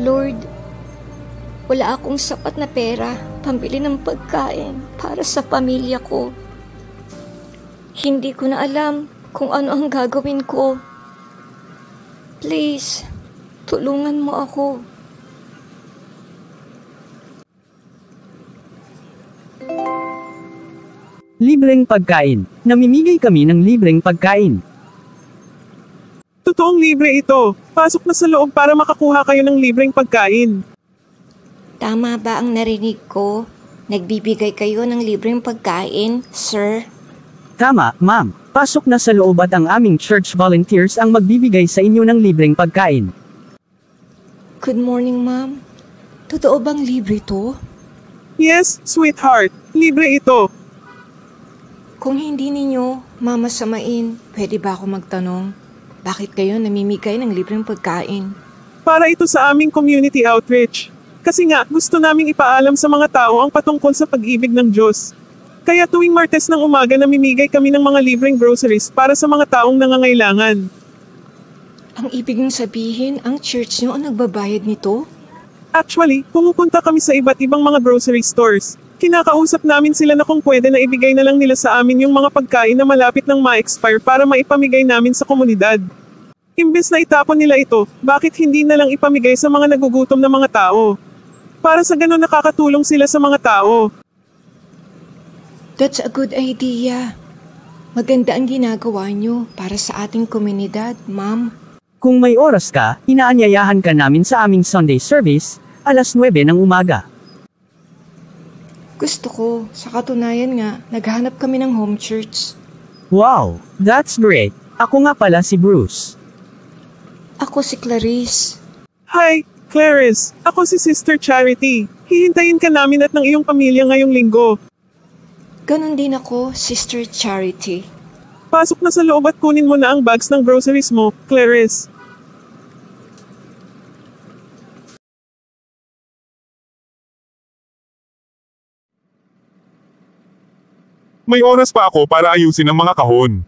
Lord. Wala akong sapat na pera pambili ng pagkain para sa pamilya ko. Hindi ko na alam kung ano ang gagawin ko. Please, tulungan mo ako. Libreng pagkain. Namimigay kami ng libreng pagkain. Totoong libre ito. Pasok na sa loob para makakuha kayo ng libreng pagkain. Tama ba ang narinig ko? Nagbibigay kayo ng libreng pagkain, sir? Tama, ma'am. Pasok na sa loob at ang aming church volunteers ang magbibigay sa inyo ng libreng pagkain. Good morning, ma'am. Totoo bang libre to? Yes, sweetheart. Libre ito. Kung hindi ninyo mamasamain, pwede ba ako magtanong? Bakit kayo namimigay ng libreng pagkain? Para ito sa aming community outreach. Kasi nga, gusto naming ipaalam sa mga tao ang patungkol sa pag-ibig ng Diyos. Kaya tuwing Martes ng umaga namimigay kami ng mga libreng groceries para sa mga taong nangangailangan. Ang ibig niyong sabihin, ang church niyo ang nagbabayad nito? Actually, pumupunta kami sa iba't ibang mga grocery stores. Kinakausap namin sila na kung pwede na ibigay na lang nila sa amin yung mga pagkain na malapit nang ma-expire para maipamigay namin sa komunidad. Imbes na itapon nila ito, bakit hindi na lang ipamigay sa mga nagugutom na mga tao? Para sa ganun nakakatulong sila sa mga tao. That's a good idea. Maganda ang ginagawa niyo para sa ating komunidad, ma'am. Kung may oras ka, inaanyayahan ka namin sa aming Sunday service, alas 9 ng umaga. Gusto ko, sa katunayan nga, naghahanap kami ng home church. Wow, that's great. Ako nga pala si Bruce. Ako si Clarice. Hi, Clarice. Ako si Sister Charity. Hihintayin ka namin at ng iyong pamilya ngayong linggo. Ganon din ako, Sister Charity. Pasok na sa loob at kunin mo na ang bags ng groceries mo, Clarice. May oras pa ako para ayusin ang mga kahon.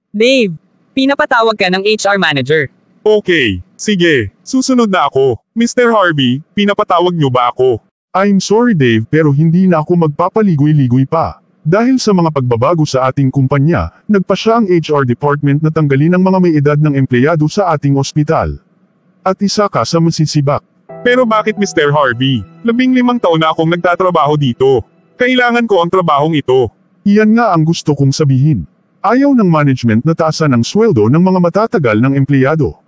Dave, pinapatawag ka ng HR manager. Okay, sige, susunod na ako. Mr. Harvey, pinapatawag niyo ba ako? I'm sorry Dave pero hindi na ako magpapaligoy-ligoy pa. Dahil sa mga pagbabago sa ating kumpanya, nagpasya ang HR department na tanggalin ang mga may edad ng empleyado sa ating ospital. At isa ka sa masisibak. Pero bakit Mr. Harvey? 15 taon na akong nagtatrabaho dito. Kailangan ko ang trabahong ito. Iyan nga ang gusto kong sabihin. Ayaw ng management na taasan ang sweldo ng mga matatagal ng empleyado.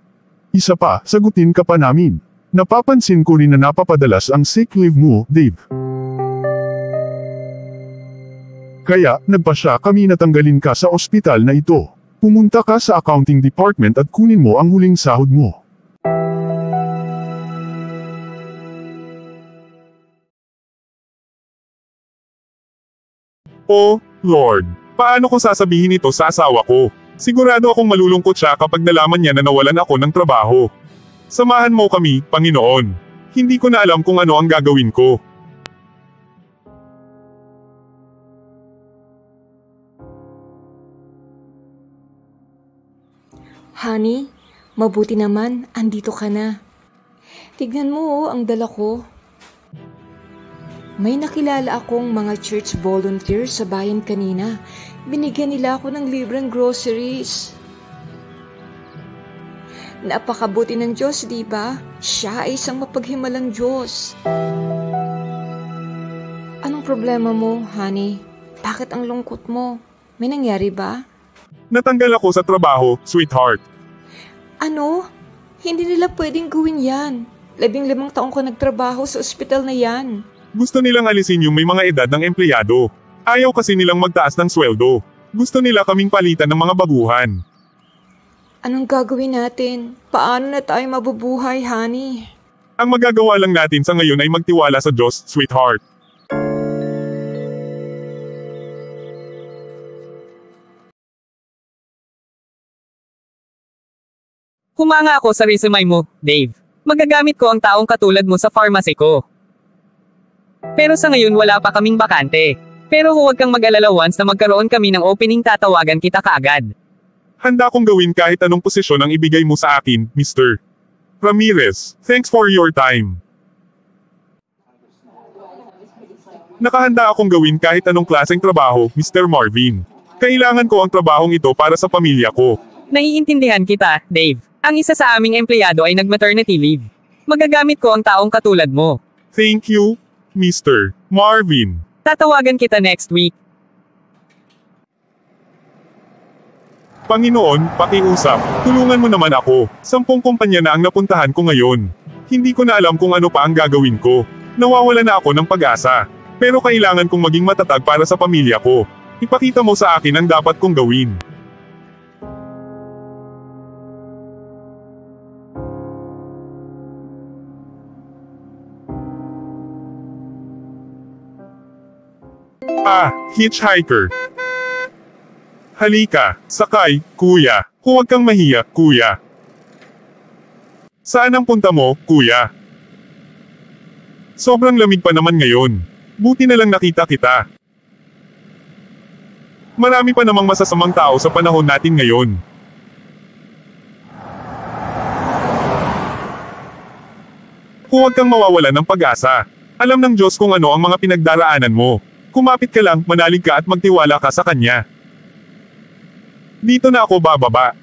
Isa pa, sagutin ka pa namin. Napapansin ko rin na napapadalas ang sick leave mo, Dave. Kaya, nagpasya kami na tanggalin ka sa ospital na ito. Pumunta ka sa accounting department at kunin mo ang huling sahod mo. Oh, Lord. Paano ko sasabihin ito sa asawa ko? Sigurado akong malulungkot siya kapag nalaman niya na nawalan ako ng trabaho. Samahan mo kami, Panginoon. Hindi ko na alam kung ano ang gagawin ko. Honey, mabuti naman, andito ka na. Tignan mo ang dala ko. May nakilala akong mga church volunteers sa bayan kanina. Binigyan nila ako ng libreng groceries. Napakabuti ng Diyos, di ba? Siya ay isang mapaghimalang Diyos. Anong problema mo, honey? Bakit ang lungkot mo? May nangyari ba? Natanggal ako sa trabaho, sweetheart. Ano? Hindi nila pwedeng gawin yan. 15 taong ko nagtrabaho sa ospital na yan. Gusto nilang alisin yung may mga edad ng empleyado. Ayaw kasi nilang magtaas ng sweldo. Gusto nila kaming palitan ng mga baguhan. Anong gagawin natin? Paano na tayo mabubuhay, honey? Ang magagawa lang natin sa ngayon ay magtiwala sa Diyos, sweetheart. Humanga ako sa resume mo, Dave. Magagamit ko ang taong katulad mo sa pharmacy ko. Pero sa ngayon wala pa kaming bakante. Pero huwag kang mag-alala, once na magkaroon kami ng opening tatawagan kita kaagad. Handa kong gawin kahit anong posisyon ang ibigay mo sa akin, mister. Ramirez, thanks for your time. Nakahanda akong gawin kahit anong klaseng trabaho, Mr. Marvin. Kailangan ko ang trabahong ito para sa pamilya ko. Naiintindihan kita, Dave. Ang isa sa aming empleyado ay nag-maternity leave. Magagamit ko ang taong katulad mo. Thank you, Mr. Marvin. Tatawagan kita next week. Panginoon, pakiusap. Tulungan mo naman ako. 10 kumpanya na ang napuntahan ko ngayon. Hindi ko na alam kung ano pa ang gagawin ko. Nawawala na ako ng pag-asa. Pero kailangan kong maging matatag para sa pamilya ko. Ipakita mo sa akin ang dapat kong gawin. Hitchhiker. Halika, sakay, kuya. Huwag kang mahiya, kuya. Saan ang punta mo, kuya? Sobrang lamig pa naman ngayon. Buti na lang nakita kita. Marami pa namang masasamang tao sa panahon natin ngayon. Huwag kang mawawalan ng pag-asa. Alam ng Diyos kung ano ang mga pinagdaraanan mo. Kumapit ka lang, manalig ka at magtiwala ka sa Kanya. Dito na ako bababa.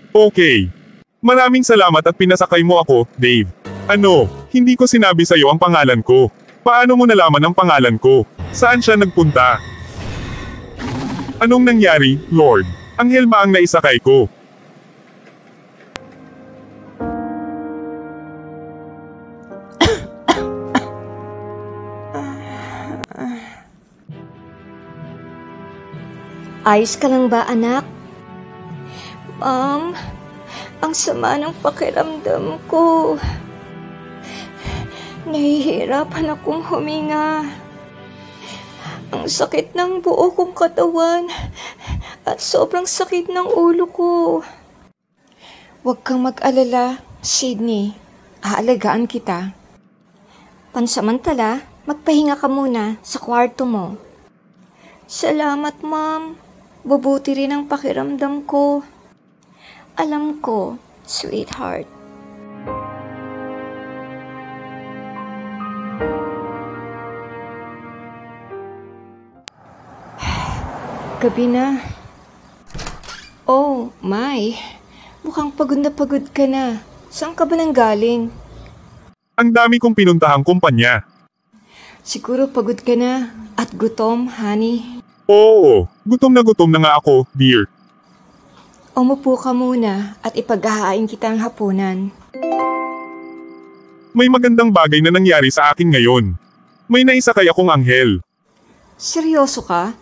Okay. Maraming salamat at pinasakay mo ako, Dave. Ano, hindi ko sinabi sa'yo ang pangalan ko. Paano mo nalaman ang pangalan ko? Saan siya nagpunta? Anong nangyari, Lord? Anghel ba ang naisakay ko? Ayos ka lang ba, anak? Ma'am, ang sama ng pakiramdam ko. Nahihirapan akong huminga. Ang sakit ng buo kong katawan at sobrang sakit ng ulo ko. Huwag kang mag-alala, Sydney. Aalagaan kita. Pansamantala, magpahinga ka muna sa kwarto mo. Salamat, Ma'am. Bubuti rin ang pakiramdam ko. Alam ko, sweetheart. Gabi na. Oh, my. Mukhang pagod na pagod ka na. Saan ka ba nang galing? Ang dami kong pinuntahang kumpanya. Siguro pagod ka na at gutom, honey. Oo, gutom na nga ako, dear. Umupo ka muna at ipaghahain kita ang hapunan. May magandang bagay na nangyari sa akin ngayon. May naisakay akong anghel. Seryoso ka?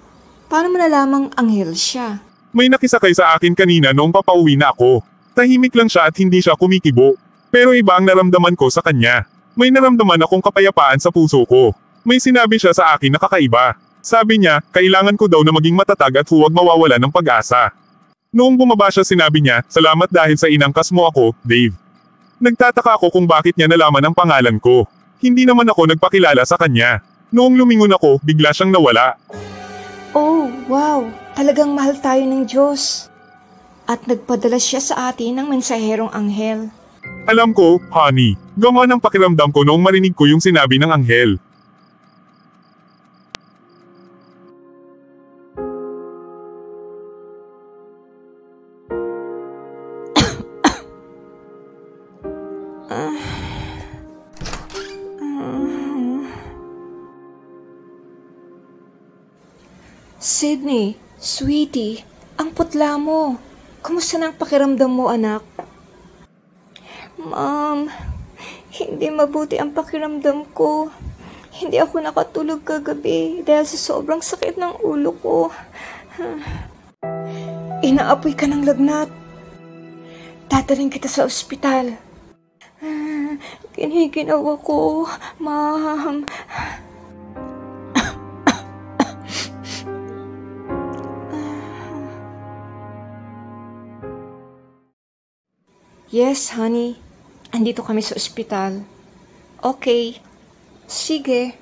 Paano mo nalamang anghel siya? May nakisakay sa akin kanina noong papauwi na ako. Tahimik lang siya at hindi siya kumikibo. Pero iba ang naramdaman ko sa kanya. May naramdaman akong kapayapaan sa puso ko. May sinabi siya sa akin na kakaiba. Sabi niya, kailangan ko daw na maging matatag at huwag mawawala ng pag-asa. Noong bumaba siya sinabi niya, salamat dahil sa inangkas mo ako, Dave. Nagtataka ako kung bakit niya nalaman ang pangalan ko. Hindi naman ako nagpakilala sa kanya. Noong lumingon ako, bigla siyang nawala. Oh, wow! Talagang mahal tayo ng Diyos. At nagpadala siya sa atin ng mensaherong anghel. Alam ko, honey, gawa ng pakiramdam ko noong marinig ko yung sinabi ng anghel. Sydney, sweetie, ang putla mo. Kamusta na ang pakiramdam mo, anak? Ma'am, hindi mabuti ang pakiramdam ko. Hindi ako nakatulog kagabi dahil sa sobrang sakit ng ulo ko. Inaapoy ka ng lagnat. Dadaling kita sa ospital. Kiniginaw ako, ma'am. Yes, honey. Andito kami sa ospital. Okay. Sige.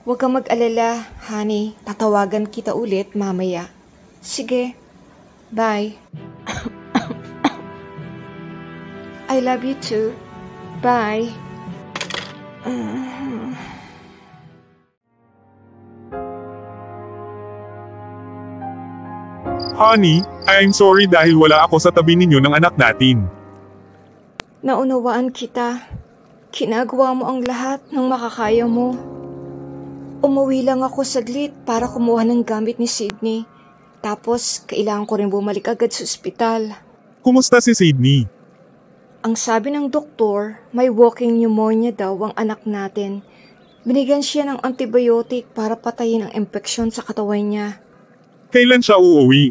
Huwag kang mag-alala, honey. Tatawagan kita ulit mamaya. Sige. Bye. I love you too. Bye. Honey, I'm sorry dahil wala ako sa tabi ninyo ng anak natin. Naunawaan kita. Kinagawa mo ang lahat ng makakaya mo. Umuwi lang ako saglit para kumuha ng gamit ni Sydney. Tapos, kailangan ko rin bumalik agad sa ospital. Kumusta si Sydney? Ang sabi ng doktor, may walking pneumonia daw ang anak natin. Binigyan siya ng antibiotic para patayin ang infeksyon sa katawan niya. Kailan siya uuwi?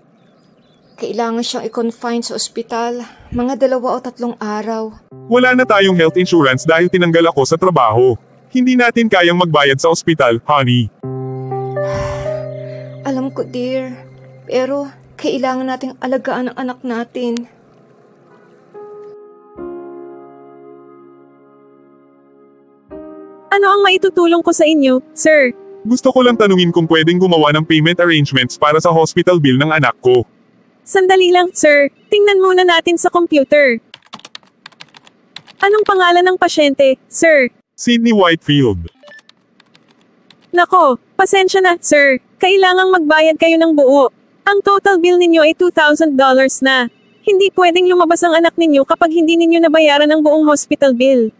Kailangan siyang i-confine sa ospital, mga 2 o 3 araw. Wala na tayong health insurance dahil tinanggal ako sa trabaho. Hindi natin kayang magbayad sa ospital, honey. Alam ko, dear. Pero, kailangan nating alagaan ang anak natin. Ano ang maitutulong ko sa inyo, sir? Gusto ko lang tanungin kung pwedeng gumawa ng payment arrangements para sa hospital bill ng anak ko. Sandali lang, sir. Tingnan muna natin sa computer. Anong pangalan ng pasyente, sir? Sydney Whitefield. Nako, pasensya na, sir. Kailangang magbayad kayo ng buo. Ang total bill ninyo ay $2,000 na. Hindi pwedeng lumabas ang anak ninyo kapag hindi ninyo nabayaran ang buong hospital bill.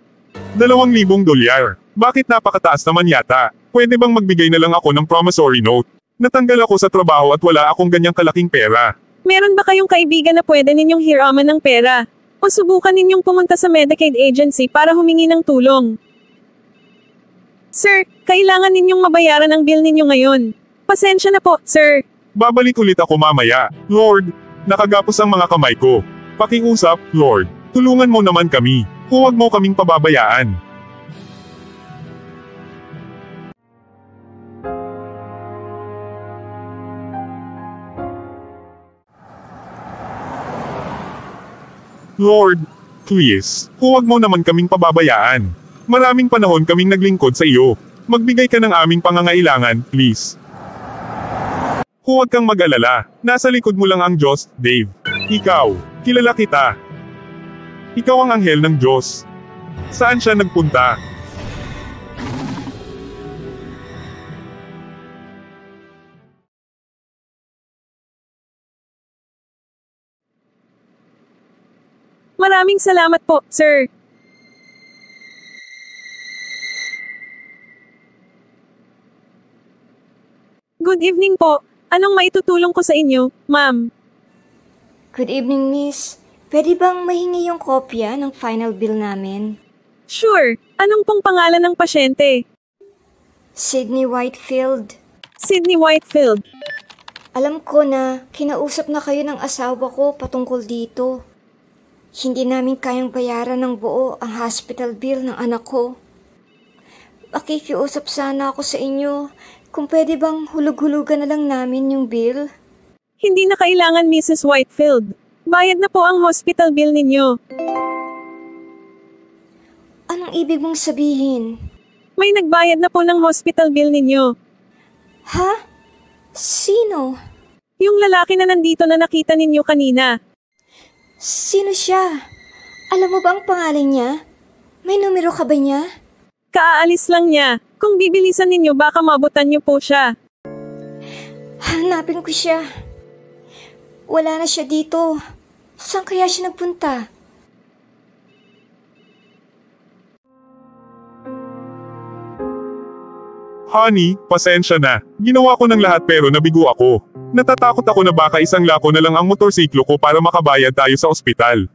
$2,000. Bakit napakataas naman yata? Pwede bang magbigay na lang ako ng promissory note? Natanggal ako sa trabaho at wala akong ganyang kalaking pera. Meron ba kayong kaibigan na pwede ninyong hiraman ng pera? O subukan ninyong pumunta sa Medicaid agency para humingi ng tulong? Sir, kailangan ninyong mabayaran ang bill ninyo ngayon. Pasensya na po, sir. Babalik ulit ako mamaya. Lord, nakagapos ang mga kamay ko. Pakiusap, Lord. Tulungan mo naman kami. Huwag mo kaming pababayaan. Lord, please, huwag mo naman kaming pababayaan. Maraming panahon kaming naglingkod sa iyo. Magbigay ka ng aming pangangailangan, please. Huwag kang mag-alala. Nasa likod mo lang ang Diyos, Dave. Ikaw, kilala kita. Ikaw ang anghel ng Diyos. Saan siya nagpunta? Maraming salamat po, sir. Good evening po. Anong maitutulong ko sa inyo, ma'am? Good evening, miss. Pwede bang mahingi yung kopya ng final bill namin? Sure. Anong pong pangalan ng pasyente? Sydney Whitefield. Sydney Whitefield. Alam ko na kinausap na kayo ng asawa ko patungkol dito. Hindi namin kayang bayaran ng buo ang hospital bill ng anak ko. Makikiusap sana ako sa inyo kung pwede bang hulug-hulugan na lang namin yung bill. Hindi na kailangan, Mrs. Whitefield. Bayad na po ang hospital bill ninyo. Anong ibig mong sabihin? May nagbayad na po ng hospital bill ninyo. Ha? Sino? Yung lalaki na nandito na nakita ninyo kanina. Sino siya? Alam mo ba ang pangalan niya? May numero ka ba niya? Kaaalis lang niya. Kung bibilisan ninyo baka mabutan niyo po siya. Hanapin ko siya. Wala na siya dito. Saan kaya siya nagpunta? Honey, pasensya na. Ginawa ko ng lahat pero nabigo ako. Natatakot ako na baka isang lako na lang ang motorsiklo ko para makabayad tayo sa ospital.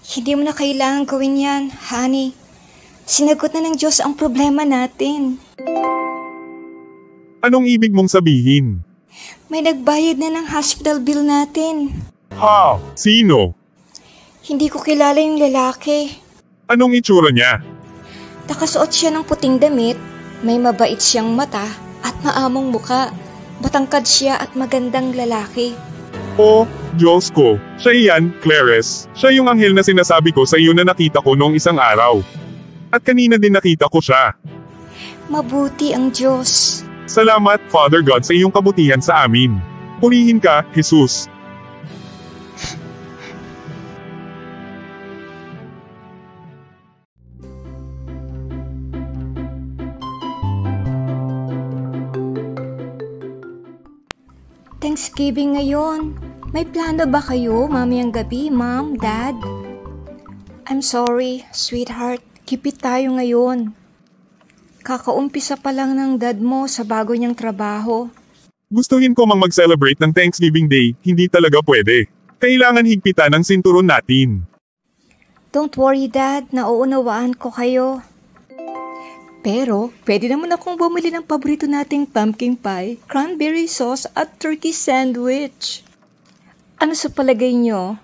Hindi mo na kailangan gawin yan, honey. Sinagot na ng Diyos ang problema natin. Anong ibig mong sabihin? May nagbayad na ng hospital bill natin. Ha? Sino? Hindi ko kilala yung lalaki. Anong itsura niya? Nakasuot siya ng puting damit, may mabait siyang mata at maamong muka. Matangkad siya at magandang lalaki. Oh, Diyos ko. Siya iyan, Clarice. Siya yung anghel na sinasabi ko sa iyo na nakita ko noong isang araw. At kanina din nakita ko siya. Mabuti ang Diyos. Salamat, Father God, sa iyong kabutihan sa amin. Purihin ka, Jesus. Thanksgiving ngayon. May plano ba kayo mamayang gabi, Mom, Dad? I'm sorry, sweetheart. Kipit tayo ngayon. Kakaumpisa pa lang ng dad mo sa bago niyang trabaho. Gustuhin ko mang mag-celebrate ng Thanksgiving Day, hindi talaga pwede. Kailangan higpitan ang sinturon natin. Don't worry, Dad. Nauunawaan ko kayo. Pero, pwede naman akong bumili ng paborito nating pumpkin pie, cranberry sauce at turkey sandwich. Ano sa palagay nyo?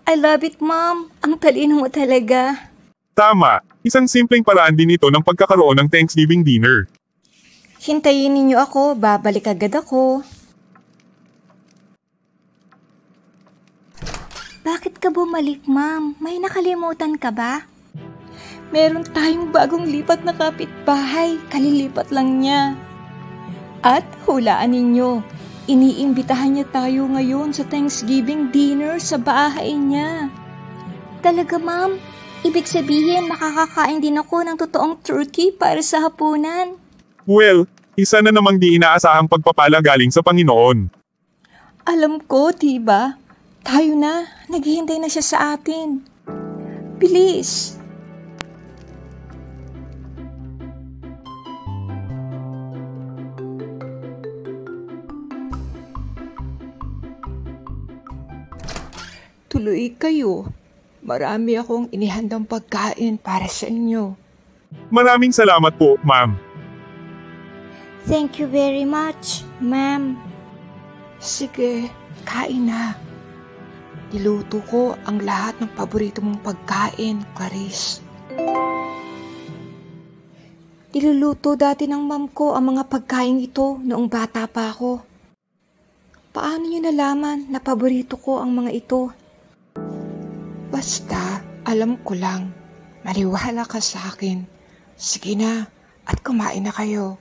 I love it, Mom. Ang talino mo talaga. Tama, isang simpleng paraan din ito ng pagkakaroon ng Thanksgiving dinner. Hintayin ninyo ako, babalik agad ako. Bakit ka bumalik, Ma'am? May nakalimutan ka ba? Meron tayong bagong lipat na kapitbahay, kalilipat lang niya. At hulaan ninyo, iniimbitahan niya tayo ngayon sa Thanksgiving dinner sa bahay niya. Talaga, Ma'am? Ibig sabihin, makakakain din ako ng totoong turkey para sa hapunan. Well, isa na namang di inaasahang pagpapala galing sa Panginoon. Alam ko, diba? Tayo na, naghihintay na siya sa atin. Bilis! Tuloy kayo. Marami akong inihandang pagkain para sa inyo. Maraming salamat po, ma'am. Thank you very much, ma'am. Sige, kain na. Niluto ko ang lahat ng paborito mong pagkain, Clarice. Niluluto dati ng ma'am ko ang mga pagkain ito noong bata pa ako. Paano niyo nalaman na paborito ko ang mga ito? Basta, alam ko lang. Maniwala ka sa akin. Sige na, at kumain na kayo.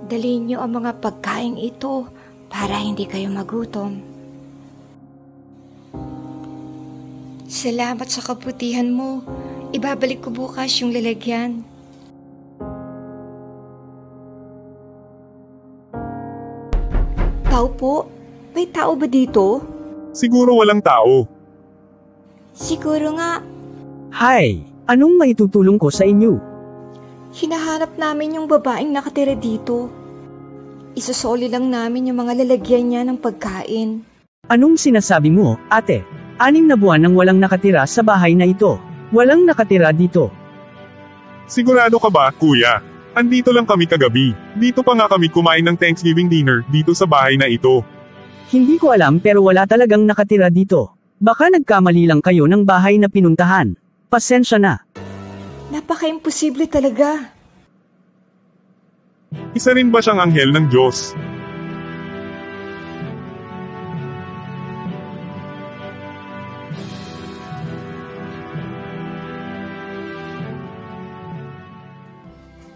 Dalhin niyo ang mga pagkain ito para hindi kayo magutom. Salamat sa kabutihan mo. Ibabalik ko bukas yung lalagyan. Tao po? May tao ba dito? Siguro walang tao. Siguro nga. Hi, anong maitutulong ko sa inyo? Hinahanap namin yung babaeng nakatira dito. Isasoli lang namin yung mga lalagyan niya ng pagkain. Anong sinasabi mo, ate? 6 na buwan nang walang nakatira sa bahay na ito. Walang nakatira dito. Sigurado ka ba, kuya? Andito lang kami kagabi. Dito pa nga kami kumain ng Thanksgiving dinner dito sa bahay na ito. Hindi ko alam pero wala talagang nakatira dito. Baka nagkamali lang kayo ng bahay na pinuntahan. Pasensya na. Napaka-imposible talaga. Isa rin ba siyang anghel ng Diyos?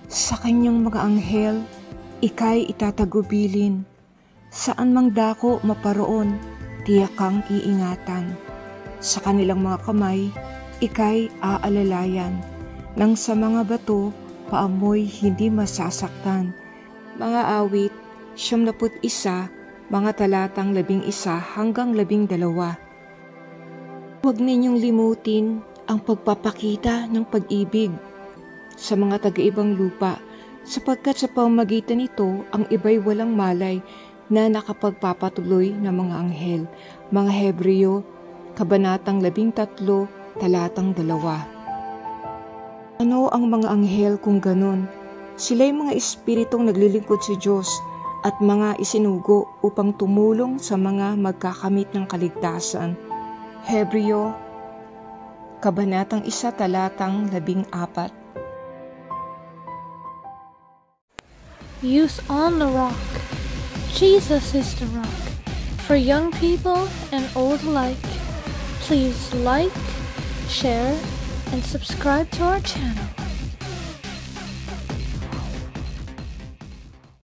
Sa kanyang mga anghel, ika'y itatagubilin. Saan mang dako maparoon, tiyak kang iingatan. Sa kanilang mga kamay, ika'y aalalayan. Nang sa mga bato, paamoy hindi masasaktan. Mga awit, 71, mga talatang 11 hanggang 12. Huwag ninyong limutin ang pagpapakita ng pag-ibig sa mga taga-ibang lupa, sapagkat sa pamamagitan nito ang iba'y walang malay na nakapagpapatuloy ng mga anghel. Mga Hebreo, Kabanatang 13, talatang 2. Ano ang mga anghel kung ganon? Sila'y mga espiritong naglilingkod sa Diyos at mga isinugo upang tumulong sa mga magkakamit ng kaligtasan. Hebreo, Kabanatang 1, talatang 14. Youth on the Rock. Jesus is the rock. For young people and old alike, please like, share, and subscribe to our channel.